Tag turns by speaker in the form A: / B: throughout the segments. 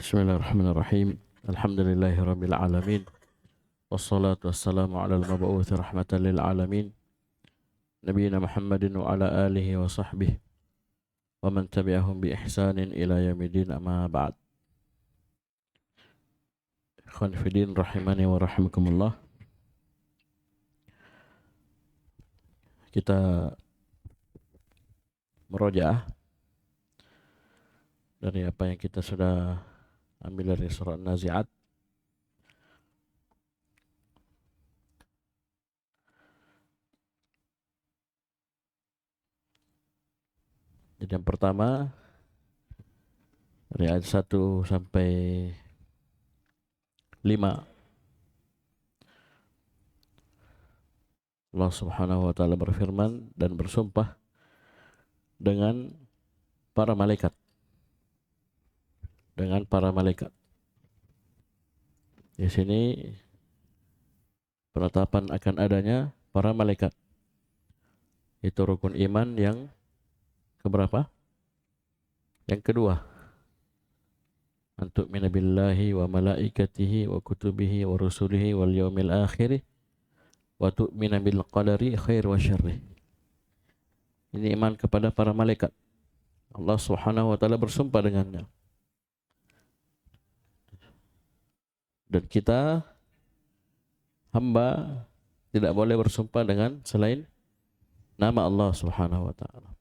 A: Bismillahirrahmanirrahim. Alhamdulillahirabbil alamin. Wassalatu wassalamu ala al-mab'uts rahmatan lil alamin. Nabiyina Muhammadin wa ala alihi wa sahbihi wa man tabi'ahum bi ihsanin ila yaumil amma ba'd. Ikhwan fillah rahimani wa rahimakumullah. Kita merojaah dari apa yang kita sudah ambil dari surah An-Nazi'at. Jadi yang pertama dari ayat 1 sampai 5, Allah Subhanahu wa taala berfirman dan bersumpah dengan para malaikat. Dengan para malaikat. Di sini penetapan akan adanya para malaikat. Itu rukun iman yang keberapa? Yang kedua. Antuk minabillahi wa malaikatihi wa kutubihi wa rusulihi wal yaumil akhir wa tu'mina bil qadari khair wa syarrih. Ini iman kepada para malaikat. Allah Subhanahu wa taala bersumpah dengannya. Dan kita hamba tidak boleh bersumpah dengan selain nama Allah Subhanahu wa taala.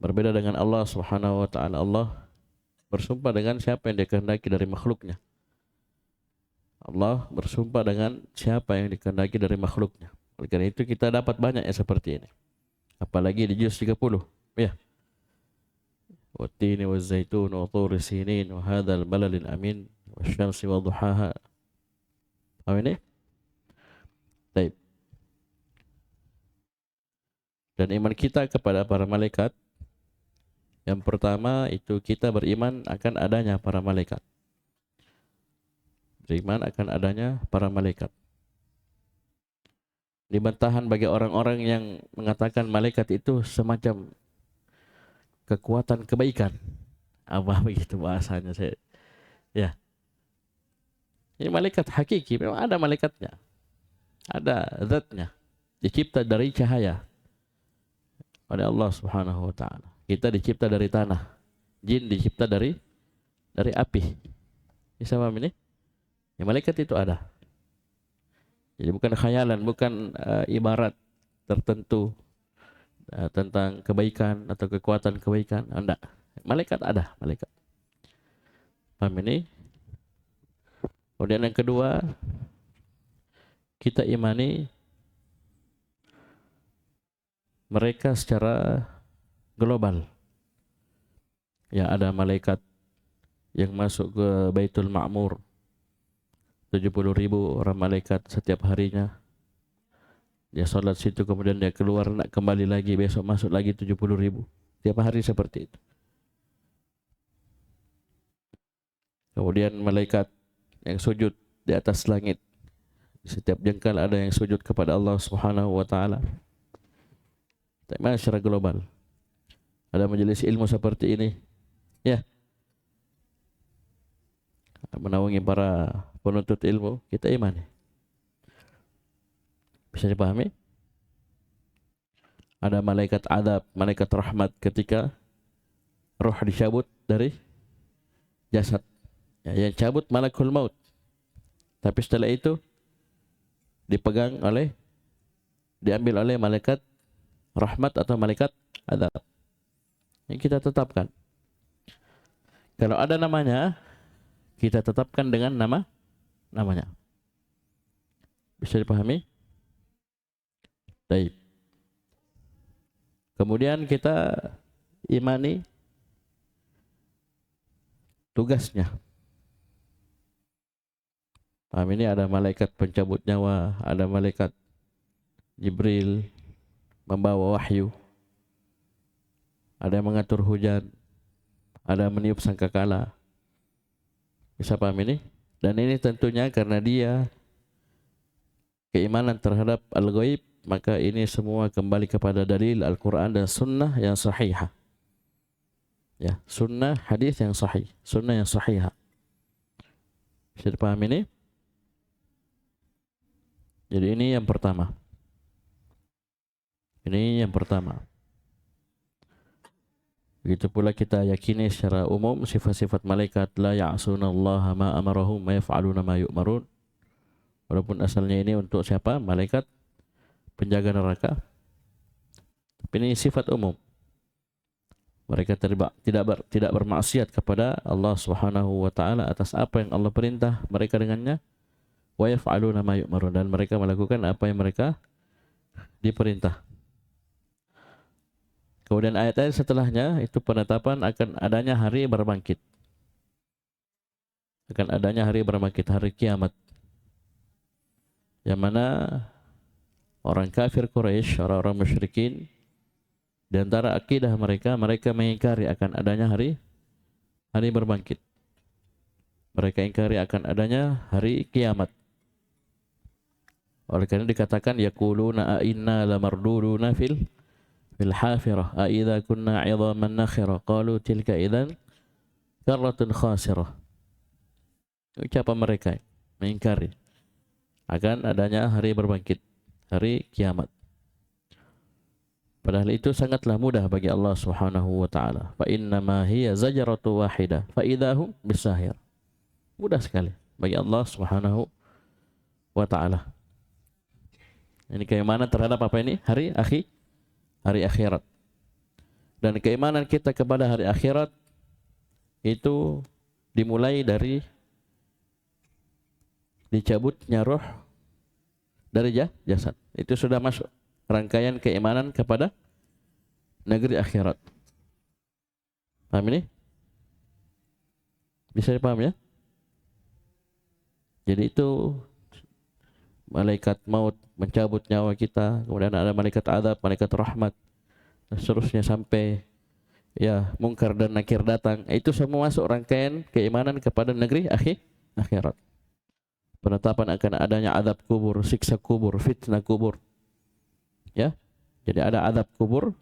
A: Berbeda dengan Allah Subhanahu wa taala, Allah bersumpah dengan siapa yang Dia kehendaki dari makhluknya. Allah bersumpah dengan siapa yang dikehendaki dari makhluknya. Oleh karena itu kita dapat banyak yang seperti ini. Apalagi di juz 30, ya. Wat-tini waz-zaitun wa turi sinin wa hadzal baladil amin wasyamsi wa duhaha. Apa ini? Baik. Dan iman kita kepada para malaikat, yang pertama itu kita beriman akan adanya para malaikat. Beriman akan adanya para malaikat. Ini bantahan bagi orang-orang yang mengatakan malaikat itu semacam kekuatan kebaikan. Apa begitu bahasanya saya? Ya. Ini malaikat hakiki, memang ada malaikatnya. Ada zatnya. Dicipta dari cahaya oleh Allah Subhanahu wa taala. Kita dicipta dari tanah. Jin dicipta dari api. Bisa paham ini? Ya, malaikat itu ada. Jadi bukan khayalan, bukan ibarat tertentu tentang kebaikan atau kekuatan kebaikan. Enggak. Malaikat ada, malaikat. Paham ini? Kemudian yang kedua, kita imani mereka secara global. Ya, ada malaikat yang masuk ke Baitul Ma'mur. 70.000 orang malaikat setiap harinya. Dia salat situ, kemudian dia keluar, nak kembali lagi, besok masuk lagi 70.000. Tiap hari seperti itu. Kemudian malaikat yang sujud di atas langit. Setiap jengkal ada yang sujud kepada Allah Subhanahu wa taala. Tapi secara global. Ada majelis ilmu seperti ini. Ya. Menaungi para penuntut ilmu, kita imani. Bisa dipahami? Ada malaikat adab, malaikat rahmat ketika roh dicabut dari jasad. Ya, yang cabut malakul maut. Tapi setelah itu diambil oleh malaikat rahmat atau malaikat adab. Yang kita tetapkan. Kalau ada namanya, kita tetapkan dengan namanya. Bisa dipahami? Baik. Kemudian kita imani tugasnya. Paham ini? Ada malaikat pencabut nyawa, ada malaikat Jibril membawa wahyu, ada yang mengatur hujan, ada yang meniup sangkakala. Bisa paham ini? Dan ini tentunya karena dia keimanan terhadap al-ghaib, maka ini semua kembali kepada dalil Al-Quran dan Sunnah yang sahihah. Ya, sunnah hadis yang sahih, sunnah yang sahihah. Bisa dipahami ini? Jadi ini yang pertama. Ini yang pertama. Begitu pula kita yakini secara umum sifat-sifat malaikat la ya'sunallaha ma amarahum ma yaf'aluna ma yu'marun. Walaupun asalnya ini untuk siapa? Malaikat penjaga neraka. Tapi ini sifat umum. Mereka tidak bermaksiat kepada Allah Subhanahu wa taala atas apa yang Allah perintah mereka dengannya. Wa yaf'aluna ma yu'marun, dan mereka melakukan apa yang mereka diperintah. Kemudian ayat-ayat setelahnya itu penetapan akan adanya hari berbangkit. Akan adanya hari berbangkit, hari kiamat. Yang mana orang kafir Quraisy, orang-orang musyrikin, di antara akidah mereka mengingkari akan adanya hari berbangkit. Mereka ingkari akan adanya hari kiamat. Oleh karena dikatakan yaquluna a inna lamarduduna fil hafirah a idza kunna 'idhaman nakhira qalu tilka idzan karratun khasirah. Ucapan mereka mengingkari akan adanya hari berbangkit, hari kiamat. Padahal itu sangatlah mudah bagi Allah Subhanahu wa taala. Fa innama hiya zajaratu wahidah fa idahum bisahir. Mudah sekali bagi Allah Subhanahu wa taala. Ini keimanan terhadap apa ini? Hari akhirat. Dan keimanan kita kepada hari akhirat itu dimulai dari dicabutnya roh dari jasad. Itu sudah masuk rangkaian keimanan kepada negeri akhirat. Paham ini? Bisa dipaham ya? Jadi itu malaikat maut mencabut nyawa kita, kemudian ada malaikat azab, malaikat rahmat, dan seterusnya sampai ya mungkar dan nakir datang. Itu semua masuk rangkaian keimanan kepada negeri akhirat. Penetapan akan adanya azab kubur, siksa kubur, fitnah kubur. Ya. Jadi ada azab kubur,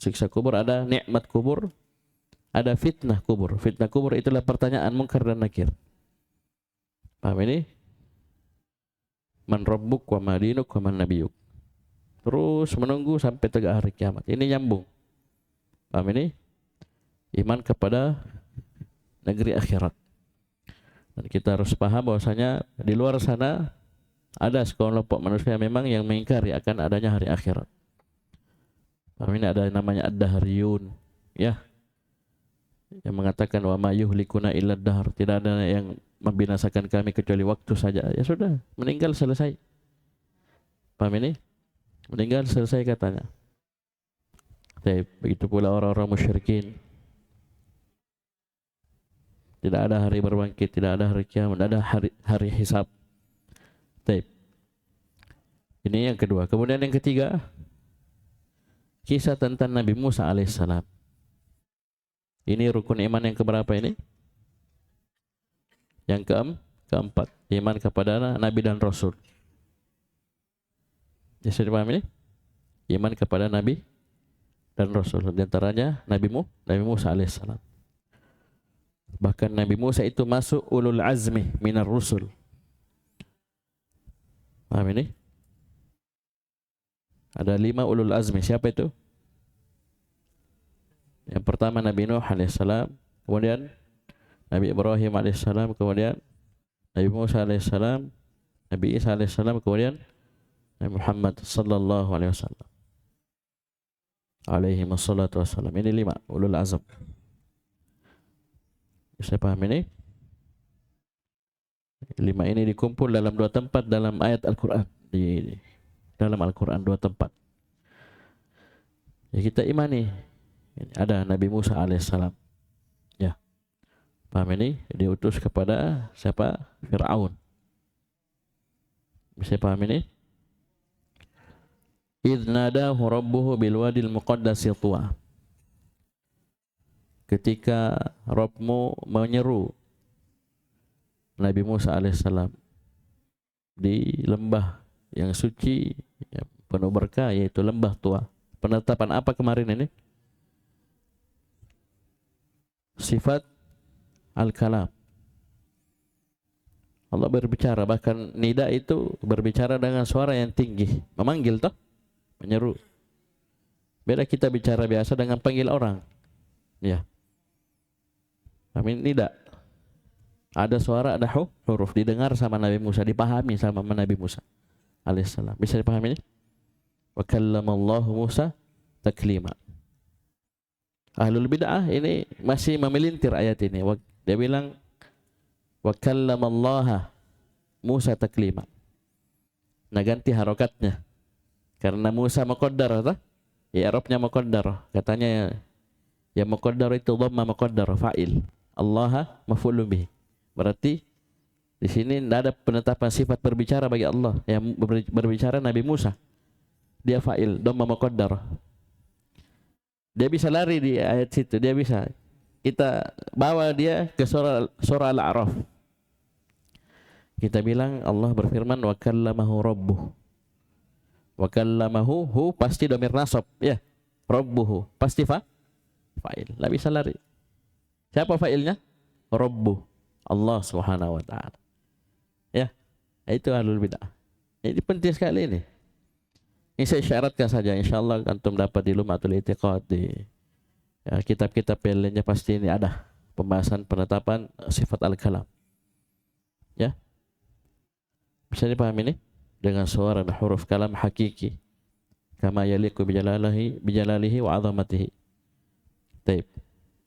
A: siksa kubur, ada nikmat kubur, ada fitnah kubur. Fitnah kubur itulah pertanyaan mungkar dan nakir. Paham ini? Man rabbuk wa ma dinuk wa man nabiyuk. Terus menunggu sampai tegak hari kiamat. Ini nyambung. Paham ini? Iman kepada negeri akhirat. Dan kita harus paham bahwasanya di luar sana ada sekelompok manusia memang yang mengingkari akan adanya hari akhirat. Paham ini? Ada namanya ad-dahriyun, ya, yang mengatakan wa ma yuhlikuna illa ad-dahr. Tidak ada yang membinasakan kami kecuali waktu saja. Ya sudah, meninggal selesai. Paham ini? Meninggal selesai katanya. Begitu pula orang-orang musyrikin. Tidak ada hari berbangkit, tidak ada hari kiamat, tidak ada hari hisab. Ini yang kedua. Kemudian yang ketiga, kisah tentang Nabi Musa alaihissalam. Ini rukun iman yang keberapa ini? Yang keempat, iman kepada Nabi dan Rasul. Bisa dipahami ini? Iman kepada Nabi dan Rasul. Di antaranya Nabi Musa alaihissalam. Bahkan Nabi Musa itu masuk ulul azmi minar rusul. Paham ini? Ada 5 ulul azmi. Siapa itu? Yang pertama Nabi Nuh alaihissalam, kemudian Nabi Ibrahim alaihissalam, kemudian Nabi Musa alaihissalam, Nabi Isa alaihissalam, kemudian Nabi Muhammad sallallahu alaihi wasallam. Alaihi wassalatu wassalam. Ini 5 ulul azm. Bisa paham ini? 5 ini dikumpul dalam 2 tempat dalam ayat Al-Quran. Di dalam Al-Quran 2 tempat. Ya, kita imani. Ada Nabi Musa alaihissalam. Ya. Paham ini? Diutus kepada siapa? Fir'aun. Bisa paham ini? Idh nadahu rabbuhu bilwadil muqaddasi tuwa. Ketika Rabbmu menyeru Nabi Musa alaihissalam di lembah yang suci, yang penuh berkah, yaitu lembah tua. Penetapan apa kemarin ini? sifat al-kalam. Allah berbicara, bahkan nida itu berbicara dengan suara yang tinggi, memanggil toh, menyeru. Beda kita bicara biasa dengan panggil orang. Ya. Amin, nida. Ada suara, ada huruf, didengar sama Nabi Musa, dipahami sama Nabi Musa alaihissalam. Bisa dipahami ini? Wa kallamallahu Musa taklima. Ahlul bid'ah ini masih memelintir ayat ini. Dia bilang wa kallamallaha Musa taklima. Nah, ganti harokatnya. Karena Musa muqaddar, atau i'rabnya muqaddar. Katanya ya muqaddar itu dhamma muqaddar fa'il. Allah maf'ulun bih. Berarti di sini tidak ada penetapan sifat berbicara bagi Allah. Yang berbicara Nabi Musa. Dia fa'il, dhamma muqaddar. Dia bisa lari di ayat situ, dia bisa. Kita bawa dia ke surah Al-A'raf. Kita bilang Allah berfirman wa kallamahu rabbuh. Wa kallamahu, hu pasti dhamir nasab, ya. Rabbuhu pasti fa'il. Enggak bisa lari. Siapa fa'ilnya? Rabbuh. Allah Subhanahu wa taala. Ya. Itu ahlul bid'ah. Ini penting sekali ini. Ini saya syaratkan saja, insyaallah antum dapat di Lum'atul I'tiqad, di ya, kitab-kitab yang lainnya pasti ini ada pembahasan penetapan sifat al-kalam. Ya. Bisa dipahami ini dengan suara dan huruf kalam hakiki kama yaliqu bijalalihi wa 'azamatihi. Baik.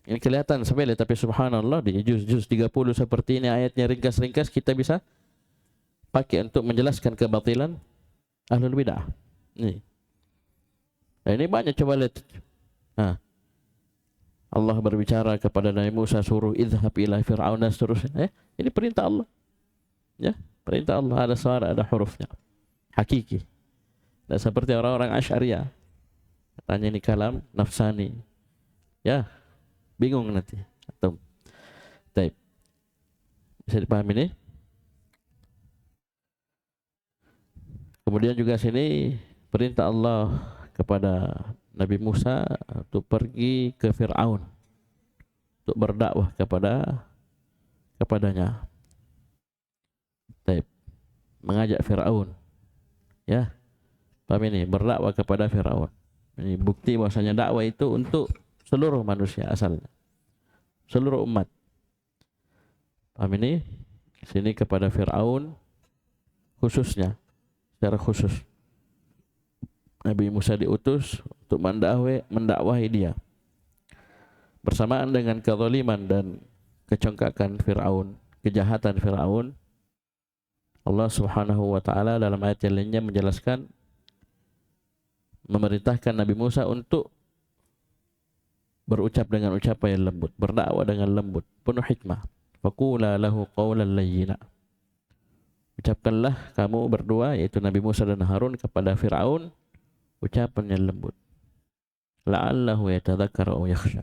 A: Ini kelihatan sepele tapi subhanallah di juz 30 seperti ini ayatnya ringkas-ringkas kita bisa pakai untuk menjelaskan kebatilan ahlul bid'ah. Nih. Nah, ini banyak, coba lihat. Nah, Allah berbicara kepada Nabi Musa, suruh idhhab ila fir'aun dan seterusnya. Ini perintah Allah. Ya, perintah Allah, ada suara, ada hurufnya. Hakiki. Dan seperti orang-orang Asy'ariyah. Katanya ini kalam nafsani. Ya, bingung nanti. Atau taib. Bisa dipahami ini? Kemudian juga sini perintah Allah kepada Nabi Musa untuk pergi ke Fir'aun untuk berdakwah kepadanya. Baik. Mengajak Fir'aun. Ya. Paham ini? Berdakwah kepada Fir'aun. Ini bukti bahwasanya dakwah itu untuk seluruh manusia asalnya. Seluruh umat. Paham ini? Sini kepada Fir'aun khususnya. Secara khusus. Nabi Musa diutus untuk mendakwahi dia. Bersamaan dengan kezaliman dan kecongkakan Fir'aun, kejahatan Fir'aun, Allah Subhanahu wa taala dalam ayat yang lainnya menjelaskan, memerintahkan Nabi Musa untuk berucap dengan ucapan yang lembut, berdakwah dengan lembut, penuh hikmah. Faqula lahu qawlan layyina. Ucapkanlah kamu berdua, yaitu Nabi Musa dan Harun, kepada Fir'aun ucapan yang lembut. La'allahu yatadzakkar aw yakhsha.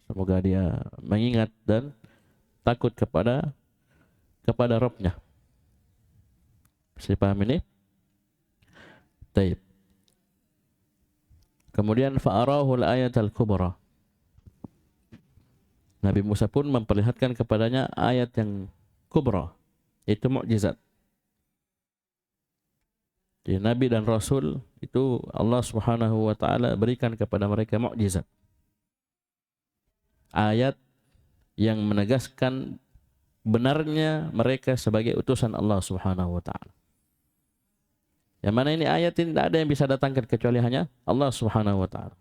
A: Semoga dia mengingat dan takut kepada Rabb-Nya. Bisa dipahami ini? Baik. Kemudian fa'arahu al-ayat al-kubra. Nabi Musa pun memperlihatkan kepadanya ayat yang kubra, yaitu mukjizat. Jadi Nabi dan Rasul itu Allah Subhanahu wa taala berikan kepada mereka mukjizat. Ayat yang menegaskan benarnya mereka sebagai utusan Allah Subhanahu wa taala. Yang mana ini ayat ini tidak ada yang bisa datangkan kecuali hanya Allah Subhanahu wa taala.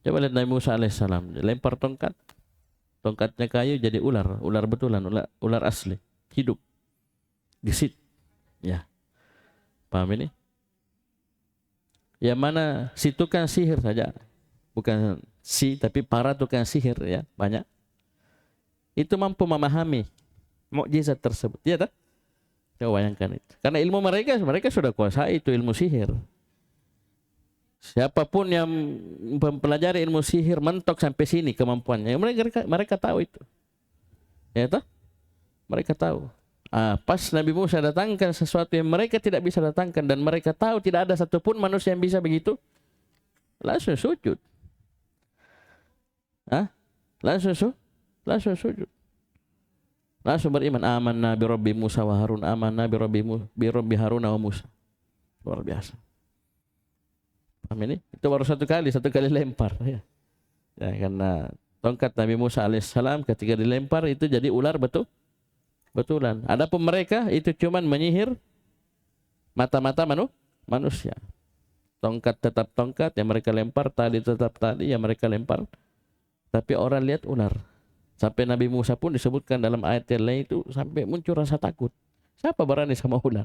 A: Coba lihat Nabi Musa alaihissalam, lempar tongkat. Tongkatnya kayu jadi ular betulan, ular asli, hidup. Gesit. Ya. Paham ini? Yang mana si tukang sihir saja, bukan si tapi para tukang sihir ya, banyak. Itu mampu memahami mukjizat tersebut. Ya tak? Coba bayangkan itu. Karena ilmu mereka sudah kuasai itu ilmu sihir. Siapapun yang mempelajari ilmu sihir mentok sampai sini kemampuannya, mereka tahu itu. Ya tak? Mereka tahu. Pas Nabi Musa datangkan sesuatu yang mereka tidak bisa datangkan dan mereka tahu tidak ada satupun manusia yang bisa begitu, langsung sujud. langsung sujud. Langsung beriman, amanna bi Rabbi Musa wa Harun, amanna bi Rabbi Harun wa Musa. Luar biasa. Paham ini? Itu baru satu kali lempar ya. Ya, karena tongkat Nabi Musa alaihissalam ketika dilempar itu jadi ular betulan. Adapun mereka itu cuman menyihir mata-mata manusia. Tongkat tetap tongkat yang mereka lempar, tali tetap tali yang mereka lempar. Tapi orang lihat ular. Sampai Nabi Musa pun disebutkan dalam ayat yang lain itu sampai muncul rasa takut. Siapa berani sama ular?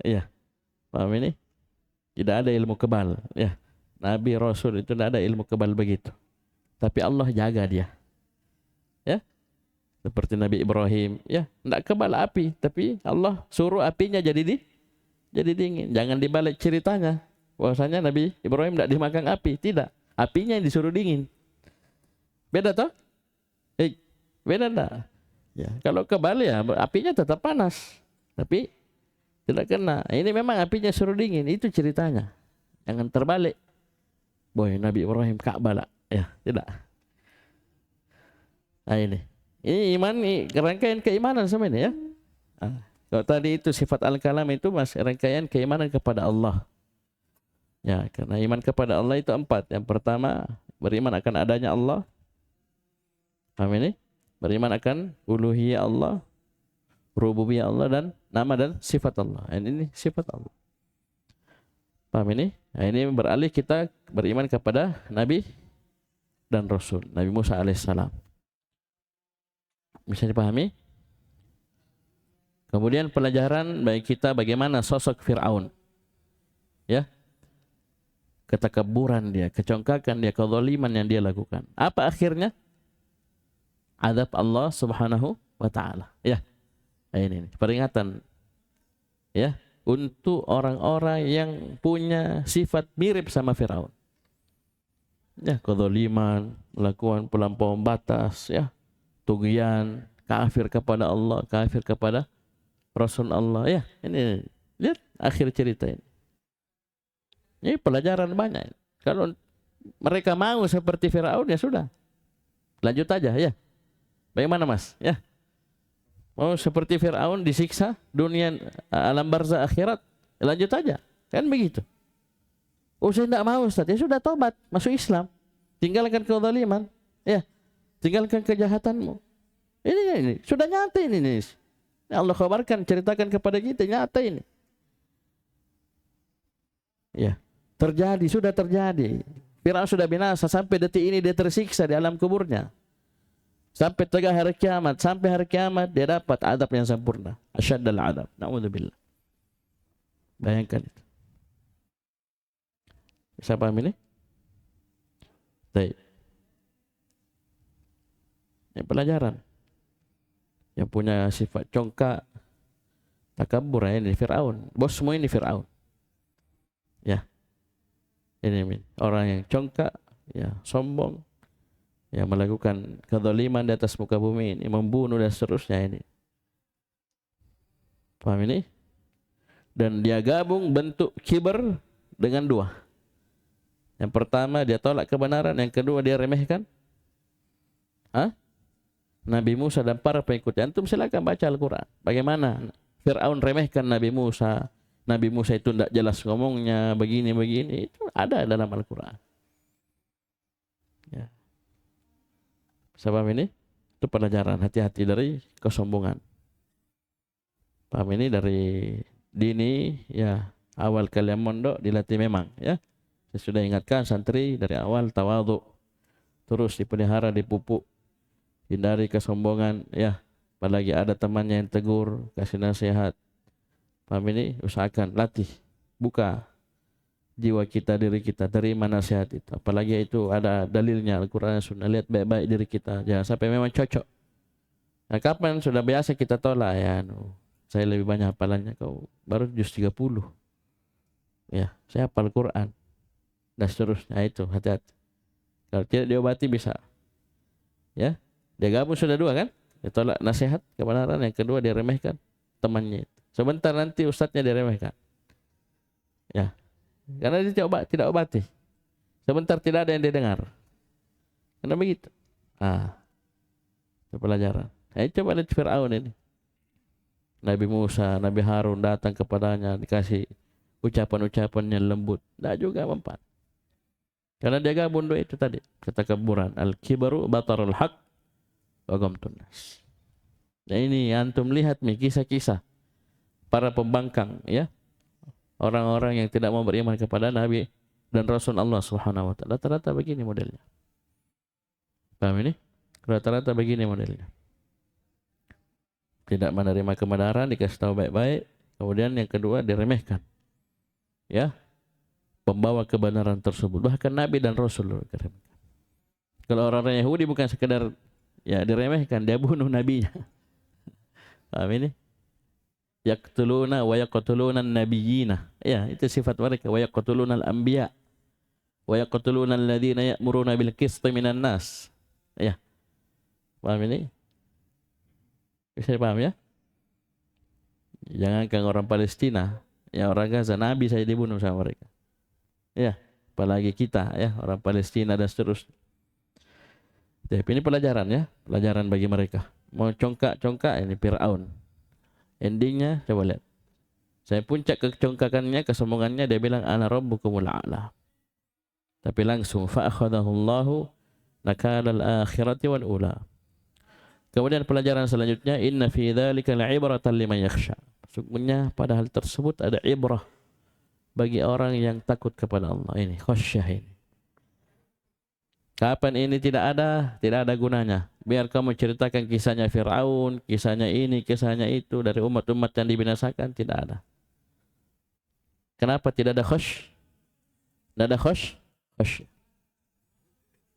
A: Iya. Paham ini? Tidak ada ilmu kebal, ya. Nabi Rasul itu tidak ada ilmu kebal begitu. Tapi Allah jaga dia. Ya. Seperti Nabi Ibrahim, ya, tidak kebal api, tapi Allah suruh apinya jadi dingin. Jangan dibalik ceritanya. Bahwasanya Nabi Ibrahim tidak dimakan api, tidak. Apinya yang disuruh dingin. Beda toh? Beda enggak? Ya, kalau kebal ya apinya tetap panas, tapi tidak kena. Ini memang apinya suruh dingin, itu ceritanya. Jangan terbalik. Boy, Nabi Ibrahim Ka'bah lah. Ya, tidak. Nah ini iman, rangkaian keimanan sama ini ya. Kalau tadi itu sifat al-kalam itu mas rangkaian keimanan kepada Allah. Ya, karena iman kepada Allah itu 4. Yang pertama, beriman akan adanya Allah. Paham ini? Beriman akan uluhiyah Allah, rububiyah Allah, dan nama dan sifat Allah. Ini sifat Allah. Paham ini? Nah, ini beralih kita beriman kepada Nabi dan Rasul. Nabi Musa alaihissalam. Bisa dipahami? Kemudian pelajaran bagi kita bagaimana sosok Fir'aun. Ya. Ketakaburan dia, kecongkakan dia, kezaliman yang dia lakukan. Apa akhirnya? Azab Allah Subhanahu wa taala. Ya. Ini peringatan. Ya, untuk orang-orang yang punya sifat mirip sama Firaun. Ya, kezaliman, melakukan pelampauan batas, ya, tughyan, kafir kepada Allah, kafir kepada Rasul Allah. Ya, ini lihat akhir cerita ini. Ini pelajaran banyak. Kalau mereka mau seperti Firaun ya sudah. Lanjut aja ya. Bagaimana Mas? Ya. Mau seperti Fir'aun disiksa dunia alam barzah akhirat, lanjut aja. Kan begitu. Oh saya tidak mau Ustaz, ya sudah tobat, masuk Islam. Tinggalkan kezaliman, ya. Tinggalkan kejahatanmu. Ini sudah nyata ini. Allah kabarkan, ceritakan kepada kita, nyata ini. Ya, terjadi, sudah terjadi. Fir'aun sudah binasa, sampai detik ini dia tersiksa di alam kuburnya. Sampai tegak hari kiamat, sampai hari kiamat dia dapat adab yang sempurna. Asyaddal adab. Na'udzubillah. Bayangkan itu. Bisa paham ini? Baik. Yang pelajaran. Yang punya sifat congkak, takabur, ini Fir'aun. Bos semua ini Fir'aun. Ya. Ini orang yang congkak, ya, sombong, yang melakukan kezaliman di atas muka bumi ini, membunuh dan seterusnya ini. Paham ini? Dan dia gabung bentuk kibar dengan 2. Yang pertama dia tolak kebenaran, yang kedua dia remehkan Nabi Musa dan para pengikutnya. Antum silakan baca Al-Quran. Bagaimana Fir'aun remehkan Nabi Musa. Nabi Musa itu tidak jelas ngomongnya, begini-begini. Itu ada dalam Al-Quran. Ya. Sebab ini itu pelajaran, hati-hati dari kesombongan. Paham ini dari dini, ya, awal kalian mondok dilatih memang, ya. Saya sudah ingatkan santri dari awal tawadhu, terus dipelihara, dipupuk, hindari kesombongan, ya. Apalagi ada temannya yang tegur, kasih nasihat. Paham ini, usahakan latih, buka jiwa kita, diri kita, terima nasihat itu. Apalagi itu ada dalilnya Al-Quran dan Sunnah. Lihat baik-baik diri kita, jangan sampai memang cocok. Nah, kapan sudah biasa kita tolak, ya, saya lebih banyak hafalannya, kau baru juz 30. Ya, saya hafal Quran dan seterusnya. Itu hati-hati. Kalau tidak diobati bisa. Ya, dia gabung sudah 2 kan? Dia tolak nasihat kebenaran, yang kedua dia remehkan temannya itu. Sebentar nanti ustadznya diremehkan. Ya. Karena dia tidak obati. Sebentar tidak ada yang dia dengar. Karena begitu. Nah, itu pelajaran. Coba lihat Fir'aun ini. Nabi Musa, Nabi Harun datang kepadanya, dikasih ucapan-ucapan yang lembut. Tidak juga mempan. Karena dia gabung dua itu tadi. Ketakabburan. Al-kibaru batarul haq wa ghamtun nas. Nah ini antum lihat nih kisah-kisah para pembangkang ya. Orang-orang yang tidak mau beriman kepada Nabi dan Rasul Allah Subhanahu wa taala. Rata-rata begini modelnya. Paham ini? Rata-rata begini modelnya. Tidak menerima kebenaran, dikasih tahu baik-baik, kemudian yang kedua diremehkan. Ya. Pembawa kebenaran tersebut, bahkan Nabi dan Rasul diremehkan. Kalau orang-orang Yahudi bukan sekedar ya diremehkan, dia bunuh nabinya. Paham ini? Yaqtuluna wa yaqtuluna an-nabiyina. Ya, itu sifat mereka. Wa yaqtuluna al-anbiya. Wa yaqtuluna alladhina ya'muruna bil qisti minan nas. Ya. Paham ini? Bisa dipaham ya? Jangankan orang Palestina, ya orang Gaza, Nabi saya dibunuh sama mereka. Ya, apalagi kita ya, orang Palestina dan seterusnya. Tapi ini pelajaran ya, pelajaran bagi mereka. Mau congkak-congkak ini Fir'aun. Endingnya coba lihat. Saya puncak kecongkakannya, kesombongannya, dia bilang ana rabbukumul a'la. Tapi langsung fa akhadahu Allahu nakala al-akhirati wal ula. Kemudian pelajaran selanjutnya, inna fi dzalika la'ibratan liman yakhsha. Sesungguhnya pada hal tersebut ada ibrah bagi orang yang takut kepada Allah. Ini khasyah ini. Kapan ini tidak ada gunanya. Biar kamu ceritakan kisahnya Fir'aun, kisahnya ini, kisahnya itu dari umat-umat yang dibinasakan, tidak ada. Kenapa tidak ada khasyah? Tidak ada khasyah.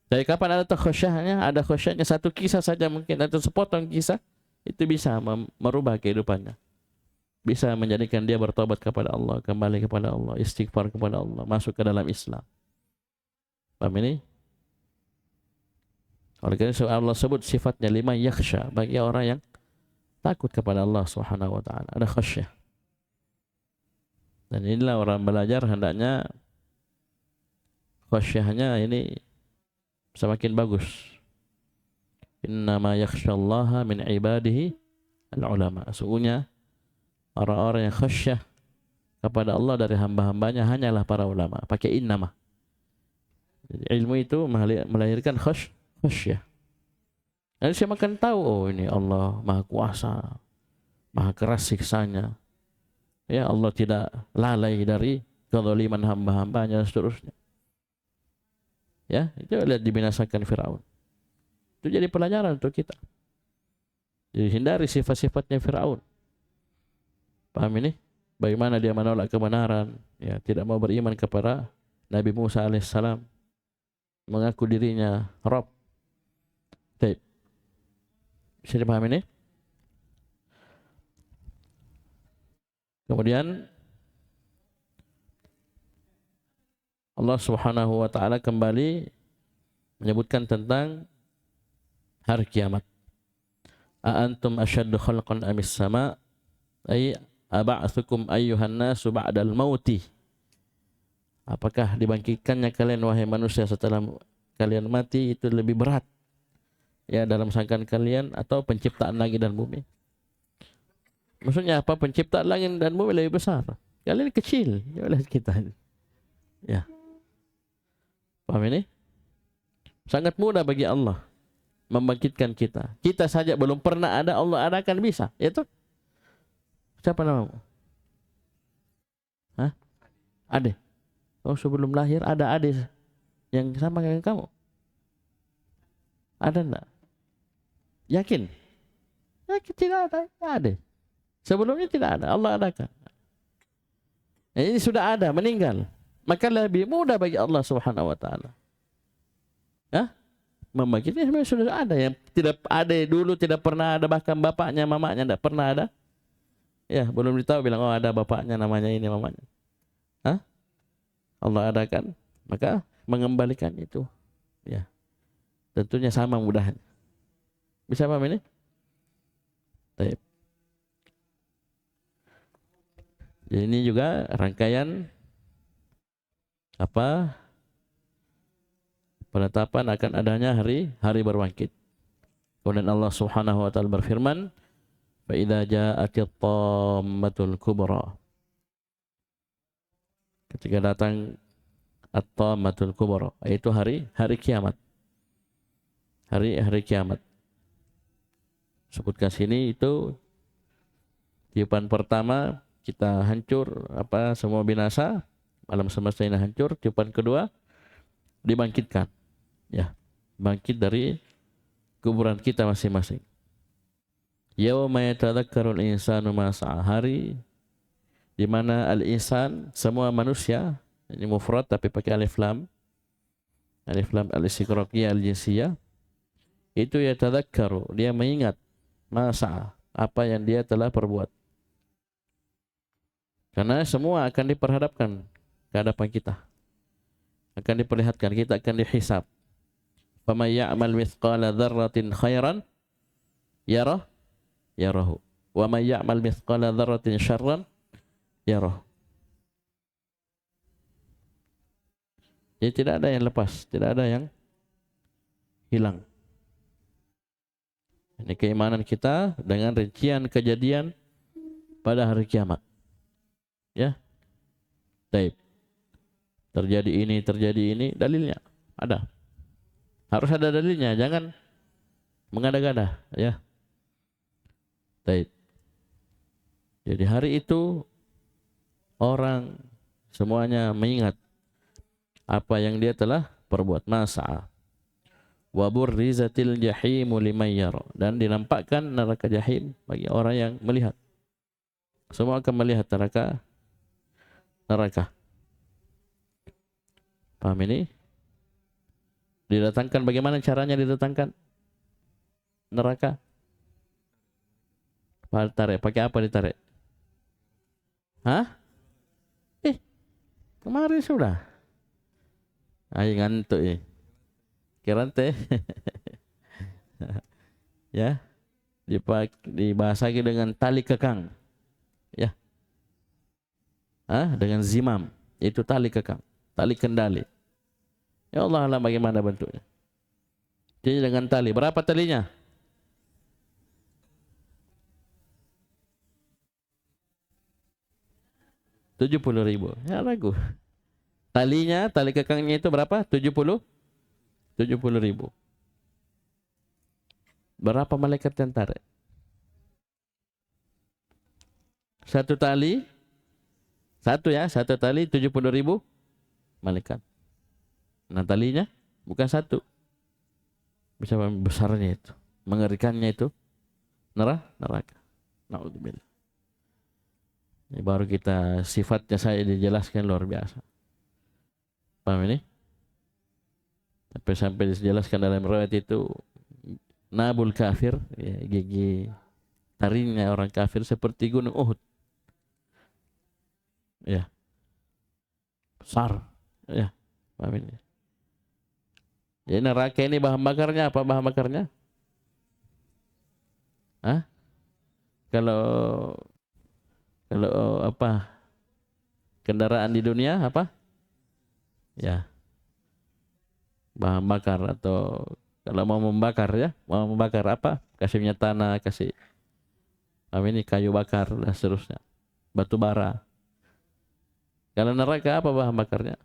A: Dari kapan ada khasyahnya? Ada khasyahnya satu kisah saja mungkin, atau sepotong kisah, itu bisa merubah kehidupannya. Bisa menjadikan dia bertobat kepada Allah, kembali kepada Allah, istighfar kepada Allah, masuk ke dalam Islam. Paham ini? Oleh karena itu Allah sebut sifatnya liman yakhsha, bagi orang yang takut kepada Allah Subhanahu wa taala, ada khasyah. Dan inilah orang belajar hendaknya khasyahnya ini semakin bagus. Innama yakhshallaha min ibadihi al-ulama. Sesungguhnya orang-orang yang khasyah kepada Allah dari hamba-hambanya hanyalah para ulama. Pakai innama. Jadi ilmu itu melahirkan khasyah. Dan saya makan tahu, oh ini Allah Maha Kuasa, Maha keras siksanya. Ya Allah tidak lalai dari kezaliman hamba-hambanya dan seterusnya. Ya, itu lihat dibinasakan Fir'aun. Itu jadi pelajaran untuk kita. Jadi hindari sifat-sifatnya Fir'aun. Paham ini? Bagaimana dia menolak kebenaran, ya, tidak mau beriman kepada Nabi Musa alaihissalam, mengaku dirinya Rabb. Baik. Bisa dipahami ini? Kemudian Allah Subhanahu wa taala kembali menyebutkan tentang hari kiamat. A antum asyaddu khalqan amis sama? Ay aba'atsukum ayyuhan nasu ba'dal mauti. Apakah dibangkitkannya kalian wahai manusia setelah kalian mati itu lebih berat ya dalam sangkaan kalian, atau penciptaan langit dan bumi? Maksudnya apa? Penciptaan langit dan bumi lebih besar, kalian kecil oleh kita. Ya, paham ini? Sangat mudah bagi Allah membangkitkan kita. Kita saja belum pernah ada, Allah adakan bisa. Itu siapa namamu? Hah? Ade. Oh, sebelum lahir ada ade yang sama dengan kamu? Ada enggak? Yakin? Yakin tidak ada. Ada. Sebelumnya tidak ada. Allah adakan. Ini sudah ada, meninggal. Maka lebih mudah bagi Allah Subhanahu wa taala. Ya? Membangkitnya sebenarnya sudah ada. Yang tidak ada dulu, tidak pernah ada, bahkan bapaknya, mamanya tidak pernah ada. Ya, belum ditahu bilang oh ada bapaknya namanya ini, mamanya. Hah? Allah adakan, maka mengembalikan itu. Ya. Tentunya sama mudahnya. Bisa paham ini? Baik. Jadi ini juga rangkaian apa penetapan akan adanya hari berbangkit. Kemudian Allah Subhanahu wa taala berfirman, "Fa idza ja'atit tammatul kubra." Ketika datang at-tammatul kubra, yaitu hari kiamat. Hari kiamat. Sebutkan sini itu tiupan pertama kita hancur, semua binasa, alam semesta ini hancur. Tiupan kedua dibangkitkan, ya, bangkit dari kuburan kita masing-masing. Yauma yatadzakkarul insanu ma sa'a, hari di mana al-insan, semua manusia, ini mufrad tapi pakai alif lam al-istiqraqiyah al-jinsiyah, itu yatadzakkaru, dia mengingat ma sa'a, apa yang dia telah perbuat. Karena semua akan diperhadapkan ke hadapan kita, akan diperlihatkan, kita akan dihisab. Faman ya'mal mithqala dzarratin khairan yarahu, wa man ya'mal mithqala dzarratin syarran yarahu. Jadi tidak ada yang lepas, tidak ada yang hilang. Ini keimanan kita dengan rincian kejadian pada hari kiamat. Ya, baik. Terjadi ini, dalilnya ada. Harus ada dalilnya, jangan mengada-gada, ya. Baik. Jadi hari itu orang semuanya mengingat apa yang dia telah perbuat. Masa wa burrizatil jahimu liman yara, dan dinampakkan neraka jahim bagi orang yang melihat. Semua akan melihat neraka. Paham ini? Didatangkan, bagaimana caranya didatangkan neraka? Tarik, pakai apa ditarik? Hah? Kemarin sudah. Ayo ngantuk ya. Kirante. Ya. Dibahasakan dengan tali kekang. Ya. Dengan zimam. Itu tali kekang, tali kendali. Ya Allah alam bagaimana bentuknya. Jadi dengan tali. Berapa talinya? $70.000. Ya ragu. Talinya, tali kekangnya itu berapa? 70.000. Berapa malaikat yang tarik? Satu tali, satu tali 70.000 malaikat. Nah talinya bukan satu. Bisa besarnya itu, mengerikannya itu neraka. Naudzubillah. Ini baru kita sifatnya saya dijelaskan luar biasa. Paham ini? Sampai dijelaskan dalam riwayat itu, nabul kafir, ya, gigi taringnya orang kafir seperti gunung Uhud. Ya. Besar. Ya. Paham ini? Jadi neraka ini bahan bakarnya apa? Bahan bakarnya? Kalau kendaraan di dunia apa? Ya. Bahan bakar, atau kalau mau membakar apa? Kasih minyak tanah, kasih ini kayu bakar dan seterusnya. Batu bara. Kalau neraka apa bahan bakarnya?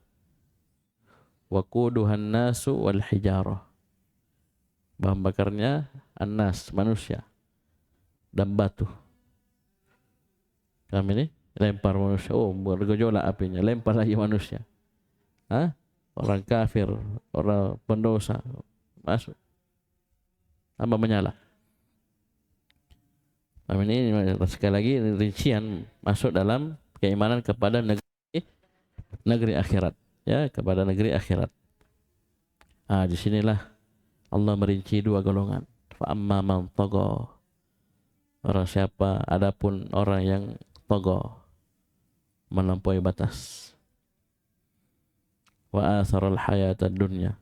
A: Waquduhan nasu wal hijarah. Bahan bakarnya annas, manusia, dan batu. Kami ini lempar manusia, bergejolak apinya, lempar lagi manusia. Orang kafir, orang pendosa masuk, tambah menyala. Kami ini sekali lagi rincian masuk dalam keimanan kepada negeri akhirat, ya, kepada negeri akhirat. Disinilah Allah merinci dua golongan. Fa amma man tagha, orang siapa, adapun orang yang tagha, melampaui batas. Wa atharal hayatad dunya,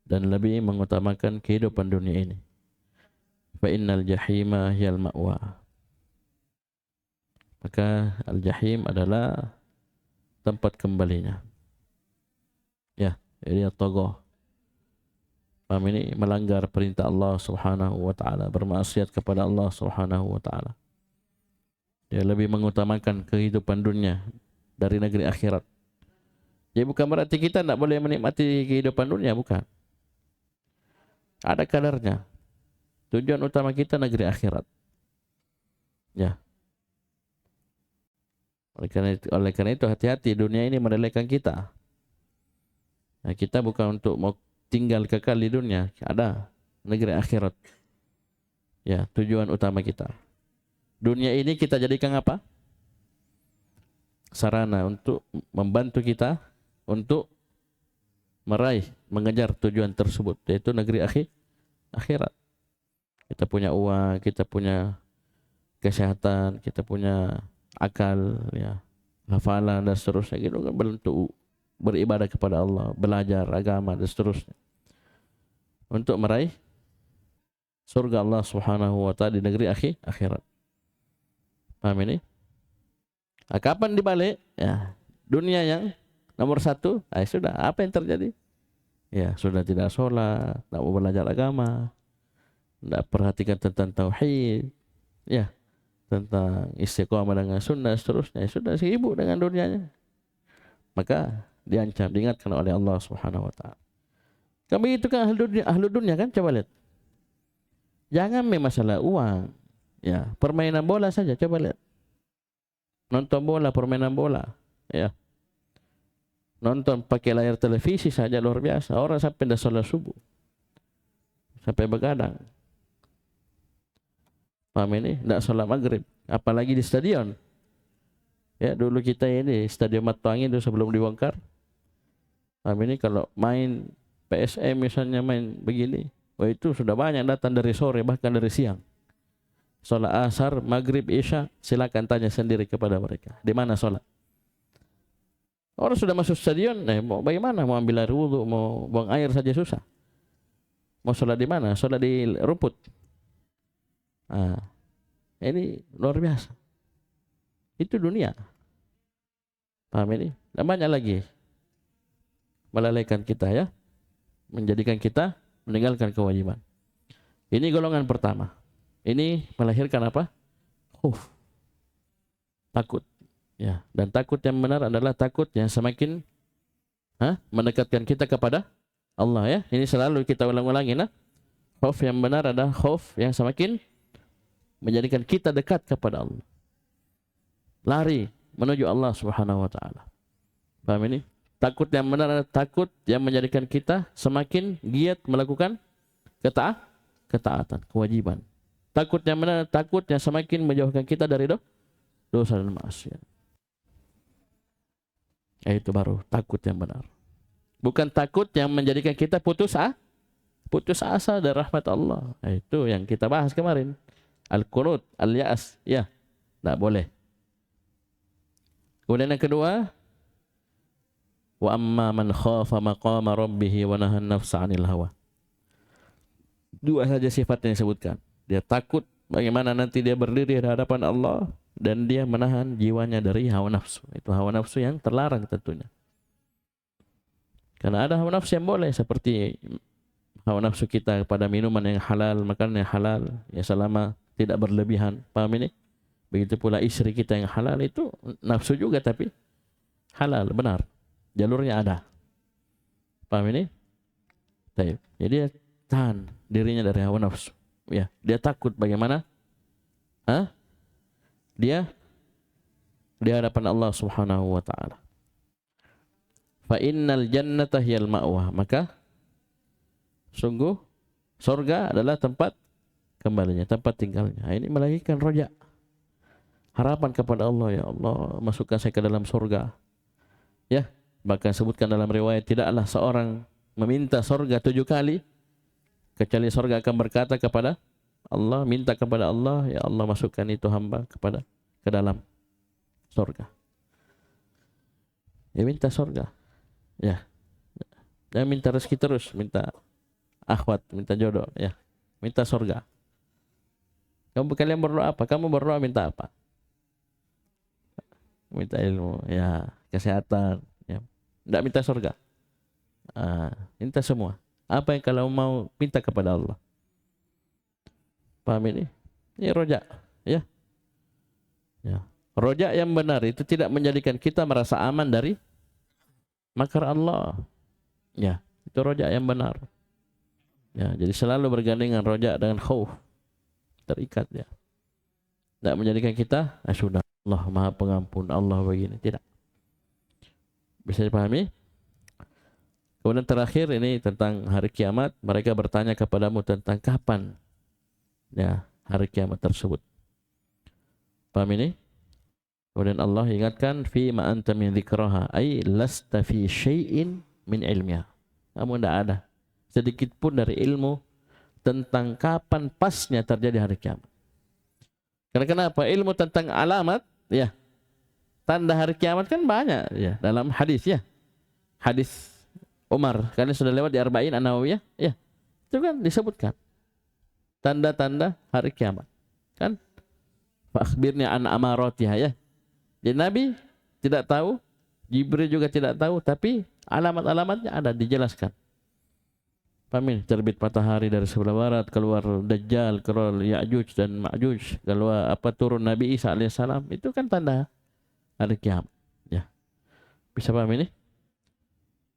A: dan lebih mengutamakan kehidupan dunia ini. Fa innal jahima hiyal ma'wa, maka al-jahim adalah tempat kembalinya. Ya, ini tagha. Paham ini? Melanggar perintah Allah Subhanahu wa taala, bermaksiat kepada Allah Subhanahu wa taala. Dia lebih mengutamakan kehidupan dunia dari negeri akhirat. Jadi bukan berarti kita tidak boleh menikmati kehidupan dunia, bukan. Ada kadarnya. Tujuan utama kita negeri akhirat. Ya. Oleh karena itu hati-hati, dunia ini melelehkan kita. Nah, kita bukan untuk mau tinggal kekal di dunia, ada negeri akhirat. Ya, tujuan utama kita. Dunia ini kita jadikan apa? Sarana untuk membantu kita untuk meraih, mengejar tujuan tersebut, yaitu negeri akhirat. Kita punya uang, kita punya kesehatan, kita punya akal, ya, hafalan dan seterusnya, gitu kan, untuk beribadah kepada Allah, belajar agama dan seterusnya, untuk meraih surga Allah Subhanahu wa taala di negeri akhirat. Paham ini? Nah, kapan dibalik? Ya, dunia yang nomor satu, sudah, apa yang terjadi? Ya, sudah tidak sholat, tidak mau belajar agama, tidak perhatikan tentang tauhid, ya, tentang istiqomah dengan sunnah, seterusnya, sudah sibuk dengan dunianya. Maka diancam, diingatkan oleh Allah Subhanahu wa taala. Kami itu kan ahlu dunia kan, coba lihat. Jangan masalah uang, ya, permainan bola saja, coba lihat. Nonton bola, permainan bola, ya. Nonton pakai layar televisi saja luar biasa. Orang sampai dah sholat subuh, sampai begadang. Paham ini? Tidak sholat maghrib, apalagi di stadion. Ya, dulu kita ini Stadion Matuangin itu sebelum dibongkar. Paham ini? Kalau main PSM misalnya, main begini, wah, itu sudah banyak datang dari sore, bahkan dari siang. Sholat asar, maghrib, isya, silakan tanya sendiri kepada mereka, di mana sholat. Orang sudah masuk stadion, mau bagaimana? Mau ambil air wudhu, mau buang air saja susah. Mau sholat di mana? Sholat di rumput. Nah, ini luar biasa. Itu dunia. Paham ini? Dan banyak lagi melalaikan kita, ya, menjadikan kita meninggalkan kewajiban. Ini golongan pertama. Ini melahirkan apa? Takut. Ya, dan takut yang benar adalah takut yang semakin mendekatkan kita kepada Allah, ya. Ini selalu kita ulang-ulangi, nah. Khauf yang benar adalah khauf yang semakin menjadikan kita dekat kepada Allah. Lari menuju Allah Subhanahu wa taala. Paham ini? Takut yang benar adalah takut yang menjadikan kita semakin giat melakukan ketaatan, kewajiban. Takut yang benar, takut yang semakin menjauhkan kita dari dosa dan maksiat. Itu baru takut yang benar. Bukan takut yang menjadikan kita putus asa dari rahmat Allah. Itu yang kita bahas kemarin. Al-qunut, al-ya'as, ya, tidak boleh. Kemudian yang kedua, wa amma man khafa maqama rabbih wa nahan nafsa 'anil hawa. Dua saja sifat yang disebutkan. Dia takut bagaimana nanti dia berdiri di hadapan Allah, dan dia menahan jiwanya dari hawa nafsu. Itu hawa nafsu yang terlarang tentunya. Karena ada hawa nafsu yang boleh, seperti hawa nafsu kita pada minuman yang halal, makanan yang halal, ya, selama tidak berlebihan. Paham ini? Begitu pula istri kita yang halal, itu nafsu juga tapi halal, benar. Jalurnya ada. Paham ini? Baik. Jadi dia tahan dirinya dari hawa nafsu. Ya, dia takut bagaimana? Dia di hadapan Allah Subhanahu wa taala. Fa innal jannata hiyal ma'wa, maka sungguh surga adalah tempat kembalinya, tempat tinggalnya. Ini melahirkan roja, harapan kepada Allah, ya Allah, masukkan saya ke dalam surga. Ya, bahkan sebutkan dalam riwayat, tidaklah seorang meminta surga 7 kali kecuali surga akan berkata kepada Allah, minta kepada Allah, ya Allah, masukkan itu hamba ke dalam surga. Ya, minta surga. Ya. Jangan minta rezeki terus, minta akhwat, minta jodoh, ya. Minta surga. Kalian berdoa apa? Kamu berdoa minta apa? Minta ilmu, ya, kesehatan, ya. Tidak minta surga. Minta semua. Apa yang kalau mau minta kepada Allah? Paham ini? Ini roja, ya. Ya. Roja yang benar itu tidak menjadikan kita merasa aman dari makar Allah. Ya, itu roja yang benar. Ya, jadi selalu bergandengan roja dengan khauf. Terikat ya. Tidak menjadikan kita, sudah Allah Maha Pengampun, Allah begini, tidak. Bisa dipahami? Kemudian terakhir ini tentang hari kiamat, mereka bertanya kepadamu tentang kapan ya hari kiamat tersebut. Paham ini? Kemudian Allah ingatkan fi ma anta min dzikraha, ay lasta fi syai'in min ilmiha. Kamu tidak ada sedikit pun dari ilmu tentang kapan pasnya terjadi hari kiamat. Karena kenapa? Ilmu tentang alamat, ya, tanda hari kiamat kan banyak, ya, dalam hadis, ya. Hadis Umar, kalian sudah lewat di Arba'in An-Nawawiyah, ya. Itu kan disebutkan tanda-tanda hari kiamat. Kan? Fa akhbirni an amaratiha, ya. Jadi Nabi tidak tahu, Jibril juga tidak tahu, tapi alamat-alamatnya ada dijelaskan. Paham? Terbit matahari dari sebelah barat, keluar Dajjal, keluar Ya'juj dan Ma'juj, keluar turun Nabi Isa alaihissalam, itu kan tanda hari kiamat. Ya. Bisa paham ini?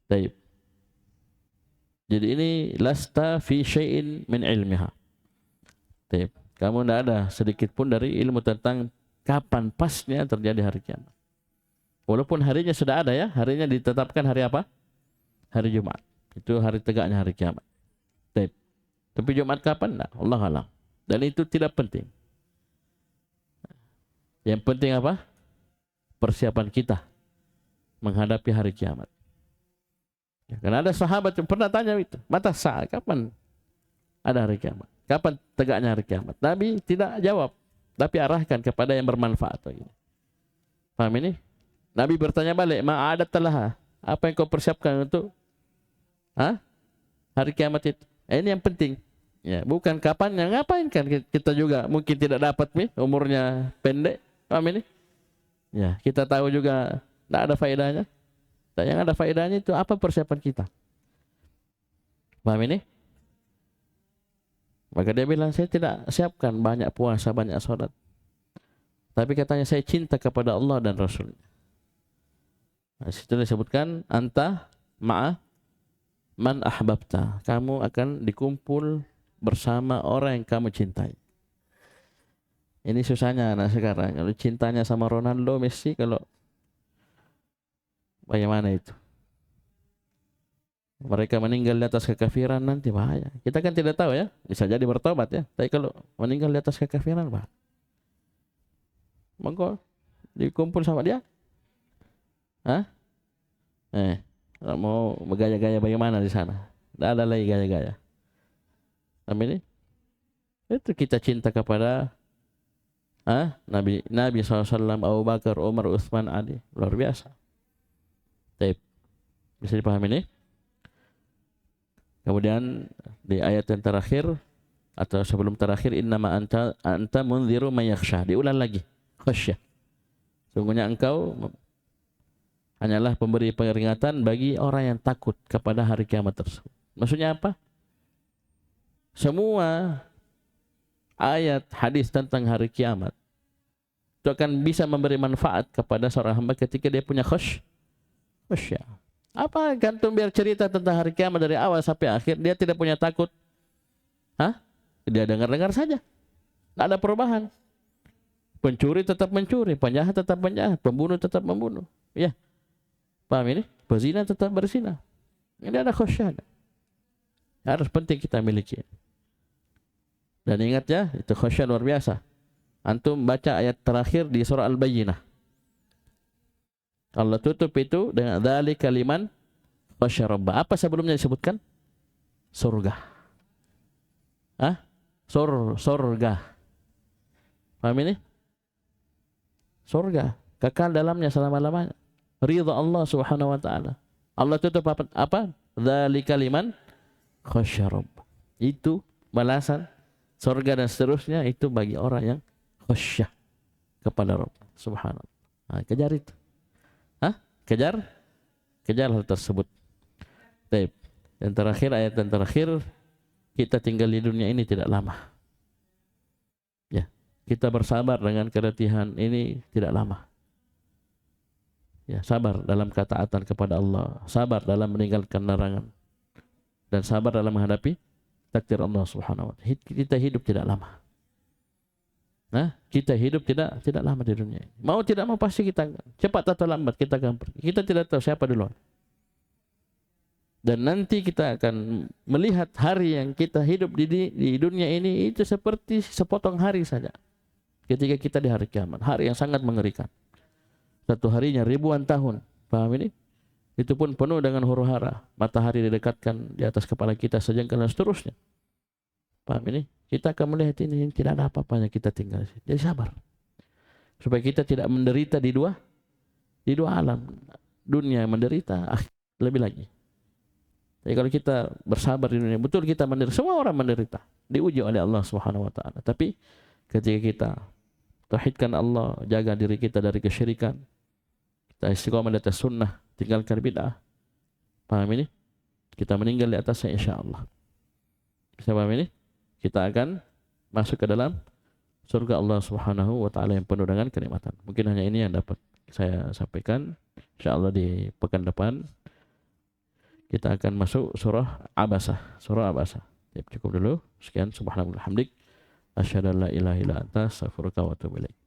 A: Baik. Jadi ini lasta fi syai'in min ilmiha. Baik. Kamu tidak ada sedikit pun dari ilmu tentang kapan pasnya terjadi hari kiamat. Walaupun harinya sudah ada, ya, harinya ditetapkan hari apa? Hari Jumat. Itu hari tegaknya hari kiamat. Tapi Jumat kapan? Nah, Allah alam. Dan itu tidak penting. Yang penting apa? Persiapan kita menghadapi hari kiamat. Ya, karena ada sahabat yang pernah tanya itu, mata saat kapan ada hari kiamat? Kapan tegaknya hari kiamat? Nabi tidak jawab, tapi arahkan kepada yang bermanfaat. Paham ini? Nabi bertanya balik, ma'adat telah, apa yang kau persiapkan untuk hari kiamat itu? Ini yang penting. Ya, bukan kapannya, ngapain kan kita juga mungkin tidak dapat nih, umurnya pendek. Paham ini? Ya, kita tahu juga tidak ada faedahnya. Dan yang ada faedahnya itu apa persiapan kita? Paham ini? Maka dia bilang, saya tidak siapkan banyak puasa, banyak sholat. Tapi katanya saya cinta kepada Allah dan Rasulnya. Nah, situ disebutkan anta ma'a man ahbabta. Kamu akan dikumpul bersama orang yang kamu cintai. Ini susahnya anak sekarang. Kalau cintanya sama Ronaldo, Messi, kalau bagaimana itu? Mereka meninggal di atas kekafiran, nanti bahaya. Kita kan tidak tahu, ya. Bisa jadi bertobat, ya. Tapi kalau meninggal di atas kekafiran, bahaya. Maka dikumpul sama dia. Mau bergaya-gaya bagaimana di sana? Tidak ada lagi gaya-gaya. Amin. Itu kita cinta kepada Nabi SAW, Abu Bakar, Umar, Utsman, Ali. Luar biasa. Taip. Bisa dipahami ini? Kemudian di ayat yang terakhir atau sebelum terakhir, innama anta munziru may yakhsha. Diulang lagi. Khasyah. Sungguhnya engkau hanyalah pemberi peringatan bagi orang yang takut kepada hari kiamat tersebut. Maksudnya apa? Semua ayat hadis tentang hari kiamat itu akan bisa memberi manfaat kepada seorang hamba ketika dia punya khasyah. Apa gantung biar cerita tentang hari kiamat dari awal sampai akhir, dia tidak punya takut. Dia dengar-dengar saja. Tidak ada perubahan. Pencuri tetap mencuri, penjahat tetap penjahat, pembunuh tetap membunuh. Ya. Paham ini? Berzina tetap berzina. Ini ada khasyah. Harus penting kita miliki. Dan ingat, ya, itu khasyah luar biasa. Antum baca ayat terakhir di surah Al-Bayyinah. Allah tutup itu dengan dzalika liman khasyya rabbah. Apa sebelumnya disebutkan? Surga. Surga. Paham ini? Surga. Kekal dalamnya selama-lamanya. Ridha Allah Subhanahu wa taala. Allah tutup apa? Dzalika liman khasyya rabbah. Itu balasan surga dan seterusnya itu bagi orang yang khasyah kepada Rabb Subhanahu. Kejar itu. Kejar hal tersebut. Baik. Dan terakhir, ayat yang terakhir, kita tinggal di dunia ini tidak lama. Ya, kita bersabar dengan keletihan ini tidak lama. Ya, sabar dalam ketaatan kepada Allah, sabar dalam meninggalkan larangan, dan sabar dalam menghadapi takdir Allah Subhanahu wa taala. Kita hidup tidak lama. Nah, kita hidup tidak lama di dunia ini. Mau tidak mau pasti kita cepat atau lambat kita akan pergi. Kita tidak tahu siapa duluan. Dan nanti kita akan melihat hari yang kita hidup di dunia ini itu seperti sepotong hari saja. Ketika kita di hari kiamat, hari yang sangat mengerikan. Satu harinya ribuan tahun. Paham ini? Itu pun penuh dengan huru-hara. Matahari didekatkan di atas kepala kita sejengkal dan seterusnya. Paham ini? Kita akan melihat ini tidak ada apa-apanya kita tinggal. Jadi sabar. Supaya kita tidak menderita di dua alam. Dunia menderita, lebih lagi. Jadi kalau kita bersabar di dunia, betul kita menderita. Semua orang menderita. Diuji oleh Allah Subhanahu wa taala. Tapi ketika kita tauhidkan Allah, jaga diri kita dari kesyirikan, kita istiqomah di atas sunnah, tinggalkan bid'ah. Paham ini? Kita meninggal di atasnya insyaallah. Bisa paham ini? Kita akan masuk ke dalam surga Allah Subhanahu wa taala yang penuh dengan kenikmatan. Mungkin hanya ini yang dapat saya sampaikan. Insyaallah di pekan depan kita akan masuk surah Abasah. Surah Abasah. Cukup dulu. Sekian, subhanallah hamdik. Asyhadu an la ilaha illa anta, astaghfiruka wa atubu ilaik.